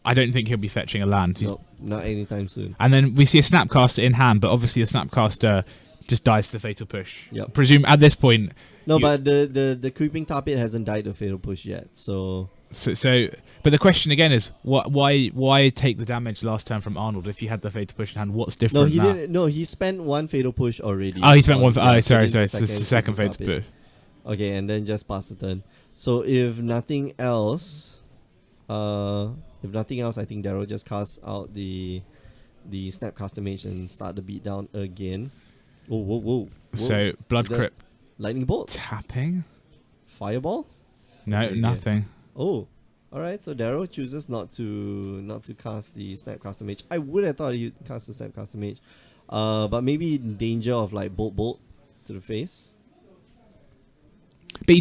I don't think he'll be fetching a land. no, not anytime soon. And then we see a Snapcaster in hand, but obviously the Snapcaster just dies to the Fatal Push. Yep. Presume at this point. No, but the creeping tar pit hasn't died to fatal push yet. So but the question again is why take the damage last turn from Arnold if you had the Fatal Push in hand? What's different? no, he didn't. No, he spent 1 fatal push already. Oh, he spent one. Sorry. this is It's the second creeping Fatal tar pit. Push. Okay, and then just pass the turn. So if nothing else, I think Darrow just casts out the Snapcaster Mage and start the beatdown again. Whoa. So Blood Is that- Crypt. Lightning bolt, Tapping? fireball. No, Okay, nothing. Oh, all right. So Daryl chooses not to cast the Snapcaster Mage. I would have thought he'd cast the Snapcaster Mage, but maybe in danger of like bolt to the face. But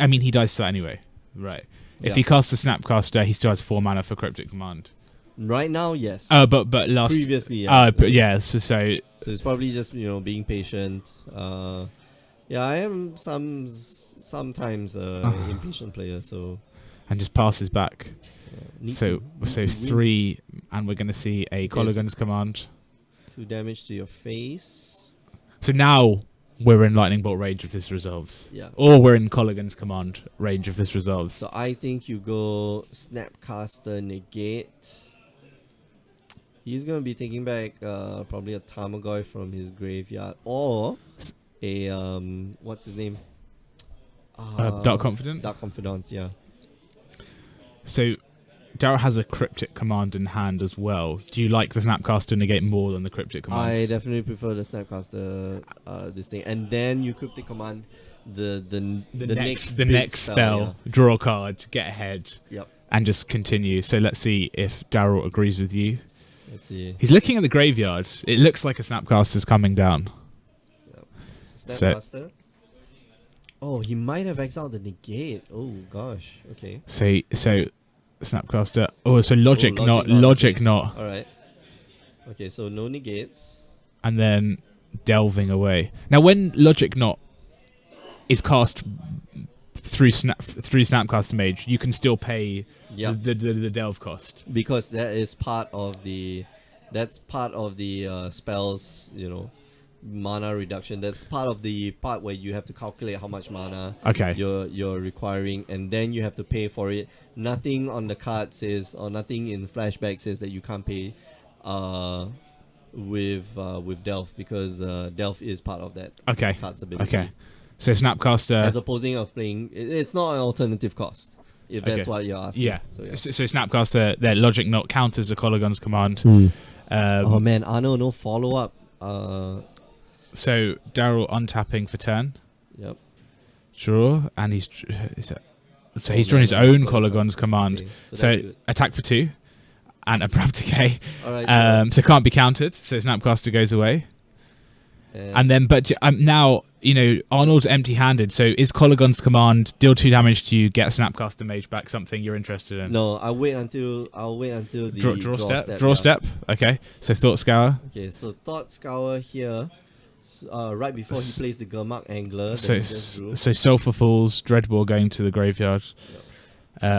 I mean, he dies to that anyway. Right. If Yeah. he casts the Snapcaster, he still has 4 mana for Cryptic Command. Right now, yes. But last... Previously, yeah. But yeah, so So it's probably just being patient. Yeah, I am sometimes impatient player. So and just passes back. need So to win. 3, and we're going to see a Colligan's Command. 2 damage to your face. So now we're in Lightning Bolt range if this resolves. Yeah. Or we're in Colligan's Command range if this resolves. So I think you go Snapcaster negate. He's gonna be taking back probably a Tarmogoyf from his graveyard or a what's his name? Dark Confidant? Dark Confidant, yeah. So Daryl has a Cryptic Command in hand as well. Do you like the Snapcaster negate more than the Cryptic Command? I definitely prefer the Snapcaster this thing, and then you Cryptic Command the next big spell, draw a card, get ahead, Yep. and just continue. So let's see if Daryl agrees with you. Let's see. He's looking at the graveyard. It looks like a Snapcaster's coming down. Yep. So- Snapcaster. Oh, he might have exiled the negate. Oh gosh. Okay. So Snapcaster. Oh, so logic not. All right. Okay, so no negates. And then delving away. Now, when Logic Knot is cast through Snapcaster Mage, you can still pay Yeah. the delve cost. Because that's part of the spells, mana reduction. That's part of the part where you have to calculate how much mana Okay. you're requiring, and then you have to pay for it. Nothing on the card says, or nothing in flashback says that you can't pay with delve, because delve is part of that Okay. card's ability. Okay. So Snapcaster. As opposing of playing, it's not an alternative cost. If that's Okay. what you're asking. Yeah. So yeah. So Snapcaster, their Logic Knot counters a Colligan's Command. Oh man, Arno, no follow up. So Daryl untapping for turn. Yep. Draw, and he's Oh, drawn his man, own Colligan's. Colligan's Command. Okay, so So that's good. attack for 2, and abrupt decay. All right. So can't be countered. So Snapcaster goes away, and then now Arnold's empty-handed. So is Colligan's Command deal 2 damage to you, get Snapcaster Mage back? Something you're interested in? no, I'll wait until the Draw step. Draw yeah. step. Okay. So Thought Scour. Okay, so Thought Scour here. Right before he plays the Gurmag Angler. So that he just drew. Sulfur Falls, Dreadball going to the graveyard.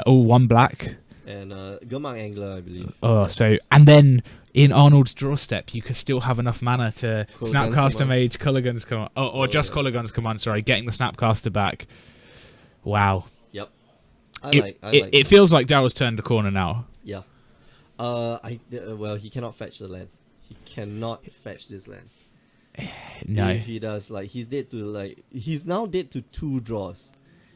One black. And Gurmag Angler, I believe. Oh, Yes. so and then in Arnold's draw step, you could still have enough mana to Colligan's Snapcaster Command. Mage, Colligan's Command, or just yeah. Colligan's Command. Sorry, getting the Snapcaster back. Wow, Yep. it feels like Daryl's turned the corner now. Yeah. Well, he cannot fetch the land. He cannot fetch this land. No, If he does, he's now dead to 2 draws.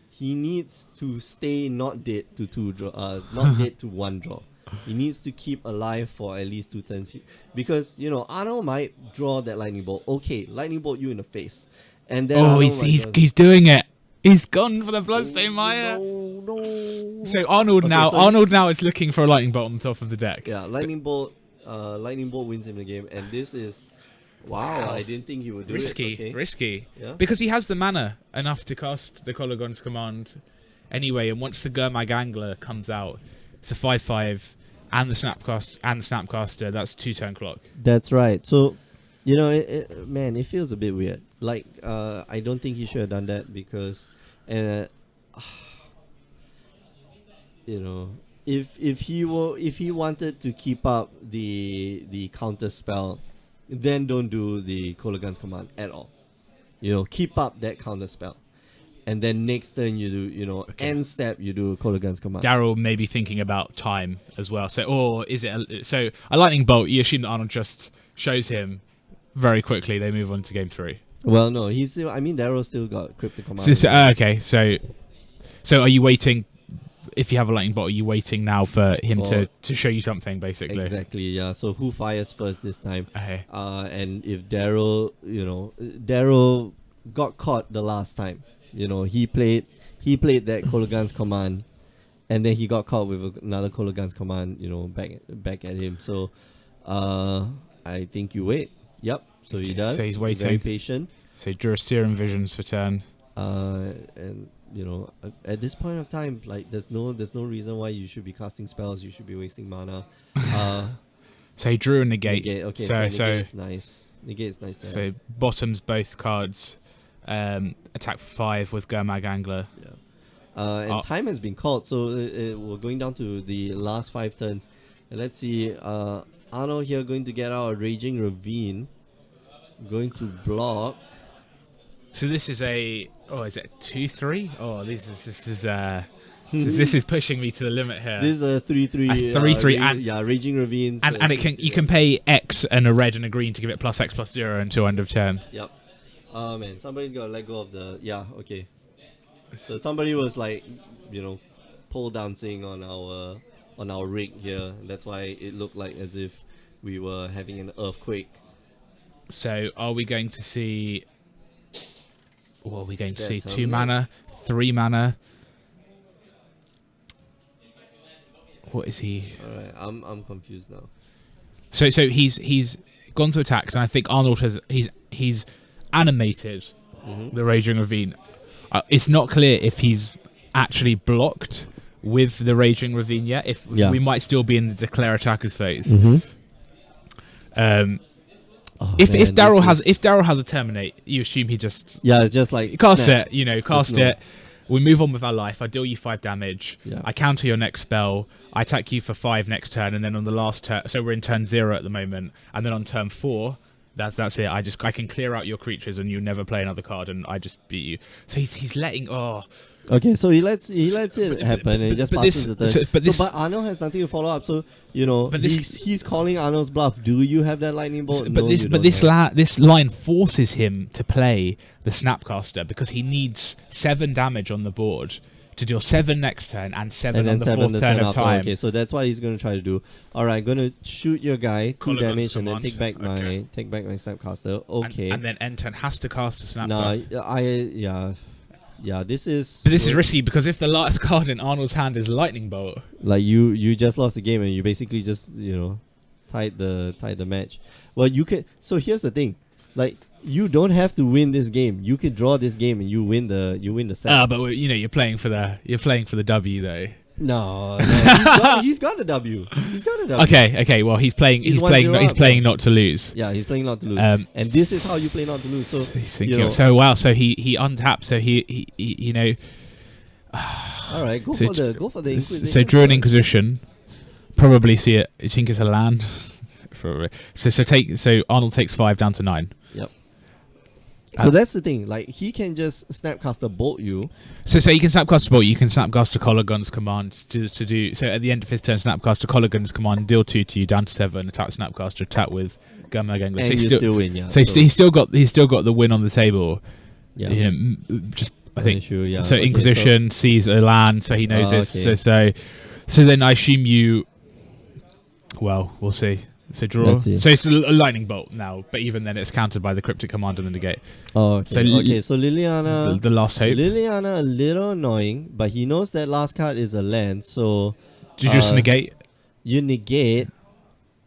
He needs to stay not dead to 2 draw, not dead to 1 draw. He needs to keep alive for at least 2 turns. Because Arnold might draw that lightning bolt. Okay, lightning bolt you in the face, and then Arnold might he's doing it. He's gone for the Bloodstained Mire. No. So Arnold Okay, now so Arnold is looking for a lightning bolt on the top of the deck. Yeah, lightning bolt wins him the game, and this is wow. I didn't think he would do Risky, it. Okay. risky. Yeah. Because he has the mana enough to cast the Colligan's Command anyway, and once the Gurmag Angler comes out, it's a 5/5, and the Snapcaster. That's 2 turn clock. That's right. So, man, it feels a bit weird. Like, I don't think he should have done that because, if he wanted to keep up the counter spell, then don't do the Colligan's Command at all. Keep up that counter spell, and then next turn you do end step you do Colligan's Command. Daryl may be thinking about time as well. So, or is it a lightning bolt? You assume that Arnold just shows him very quickly. They move on to game 3. Well, no, he's still. I mean, Daryl still got Cryptic Command. Okay, so are you waiting? If you have a lightning bolt, are you waiting now for him to show you something, basically? Exactly, yeah. So who fires first this time? Okay. And if Daryl, Daryl got caught the last time. You know, he played that Kologan's command, and then he got caught with another Kologan's command. You know, back at him. So, I think you wait. Yep. So he does. So he's waiting. Very patient. So drew a Serum Visions for turn. And you know, at this point of time, like there's no reason why you should be casting spells. You should be wasting mana. So he drew a negate. Okay, so negate's nice. Negate's nice. So bottoms both cards. Attack for 5 with Gurmag Angler. Yeah. And time has been called, so we're going down to the last 5 turns. And let's see. Arno here going to get out a Raging Ravine. Going to block. So this is is it 2/3? Oh, this is pushing me to the limit here. This is a 3/3. 3/3 and Raging Ravines. And you can pay X and a red and a green to give it +X+0 until end of turn. Yep. Oh man, somebody's got to let go of the. Yeah, okay. So somebody was like, you know, pole dancing on our rig here. That's why it looked like as if we were having an earthquake. So are we going to see? What are we going to see? 2 turn mana, 3 mana. What is he? Alright, I'm confused now. So he's gone to attacks, and I think Arnold he's animated the Raging Ravine. It's not clear if he's actually blocked with the Raging Ravine yet. If we might still be in the declare attackers phase. If Daryl has a terminate, you assume he just it's just like cast snap. it. Cast it. We move on with our life. I deal you 5 damage. Yeah. I counter your next spell. I attack you for 5 next turn, and then on the last turn, so we're in turn 0 at the moment, and then on turn 4, that's it. I can clear out your creatures, and you never play another card, and I just beat you. So he's letting. Okay, so he lets it happen, and he just passes the turn. But Arnold has nothing to follow up. So you know, he's calling Arnold's bluff. Do you have that lightning bolt? This line forces him to play the Snapcaster because he needs 7 damage on the board to deal 7 next turn and 7 on the 4th turn of time. Okay, so that's what he's going to try to do. All right, I'm going to shoot your guy 2 damage and then take back my Snapcaster. Okay, and then end turn has to cast a Snapcaster. Yeah, this is. But this is risky because if the last card in Arnold's hand is Lightning Bolt, like you just lost the game and you basically just tied the match. Well, you can. So here's the thing, like you don't have to win this game. You can draw this game and you win the set. But you're playing for the W though. No, he's got a W. He's got a W. Okay. Well, he's playing not to lose. Yeah, he's playing not to lose. And this is how you play not to lose. So he's thinking. So he untaps. So he All right, go for the Inquisition. So drew an Inquisition. Probably see it. I think it's a land. So Arnold takes 5 down to 9. Yep. So that's the thing. Like he can just Snapcaster bolt you. So you can Snapcaster bolt. You can Snapcaster Colligan's command to do. So at the end of his turn, Snapcaster Colligan's command, deal 2 to you down to 7. Attack Snapcaster, attack with Gurmag Angler. And so you still win. Yeah. So he's still got the win on the table. Yeah. I think. Issue, yeah. So Inquisition sees a land, so he knows this. Okay. So then I assume you. Well, we'll see. So draw. So it's a lightning bolt now, but even then it's countered by the cryptic command and the negate. Oh, okay. So Liliana, the last hope. Liliana a little annoying, but he knows that last card is a land. So do you just negate? You negate.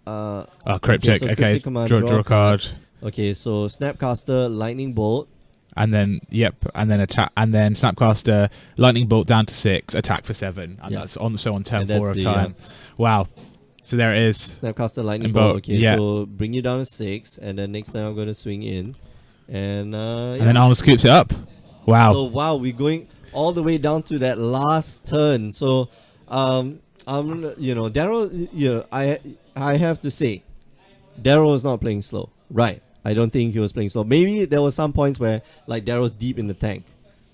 Cryptic. Okay. Command, Draw a card. Okay, so Snapcaster, lightning bolt. And then attack, and then Snapcaster, lightning bolt down to 6, attack for 7, and that's on turn 4 of time. Wow. So there it is. Snapcaster, lightning bolt. Okay, so bring you down to 6, and then next time I'm going to swing in, and then Arnold scoops it up. Wow. So we're going all the way down to that last turn. So Daryl, I have to say, Daryl is not playing slow, right? I don't think he was playing slow. Maybe there were some points where like Daryl's deep in the tank,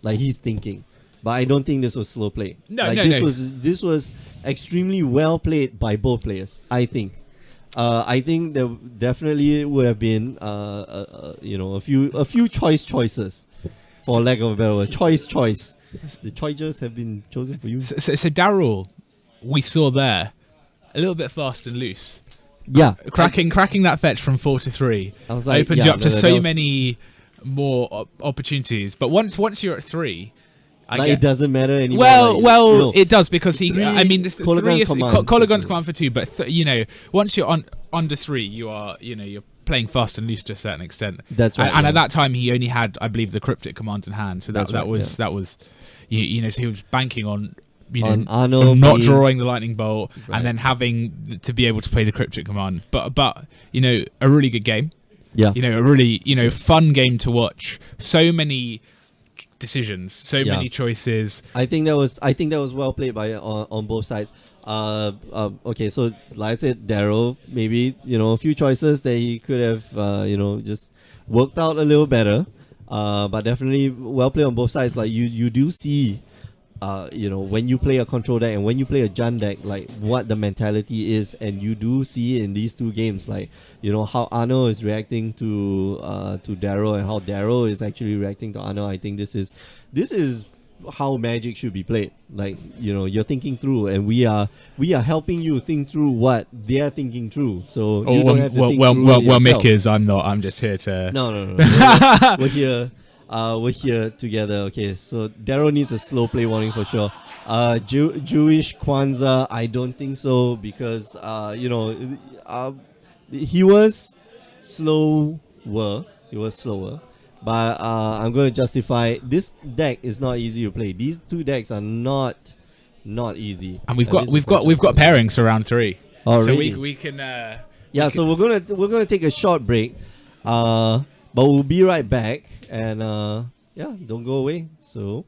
like he's thinking, but I don't think this was slow play. This was extremely well played by both players. I think. I think there definitely would have been a few choices, for lack of a better word. Choice. The choices have been chosen for you. So Daryl, we saw there, a little bit fast and loose. Yeah, cracking that fetch from 4 to 3. I was like, opened you up to so many more opportunities. But once you're at 3, it doesn't matter anymore. It does because Cologan's command. Cologan's command for 2, but once you're under 3, you're playing fast and loose to a certain extent. That's right. And at that time, he only had, I believe, the cryptic command in hand. So that was so he was banking on on Arno not drawing the lightning bolt and then having to be able to play the cryptic command. But a really good game. Yeah. A really fun game to watch. So many decisions, so many choices. I think that was well played by on both sides. Okay, so like I said, Daryl, maybe a few choices that he could have just worked out a little better. But definitely well played on both sides. Like you do see, when you play a control deck and when you play a Jund deck, like what the mentality is, and you do see in these two games, like how Arno is reacting to Daryl and how Daryl is actually reacting to Arno. I think this is how Magic should be played. Like you're thinking through, and we are helping you think through what they're thinking through. So you don't have to think through it yourself. Mick is. I'm not. I'm just here to. No. We're here. We're here together. Okay, so Daryl needs a slow play warning for sure. Jewish Kwanzaa, I don't think so, because he was slower. But I'm going to justify this deck is not easy to play. These two decks are not easy. And we've got pairings for round 3. Oh, so really? we can. So we're gonna take a short break. But we'll be right back, and don't go away. So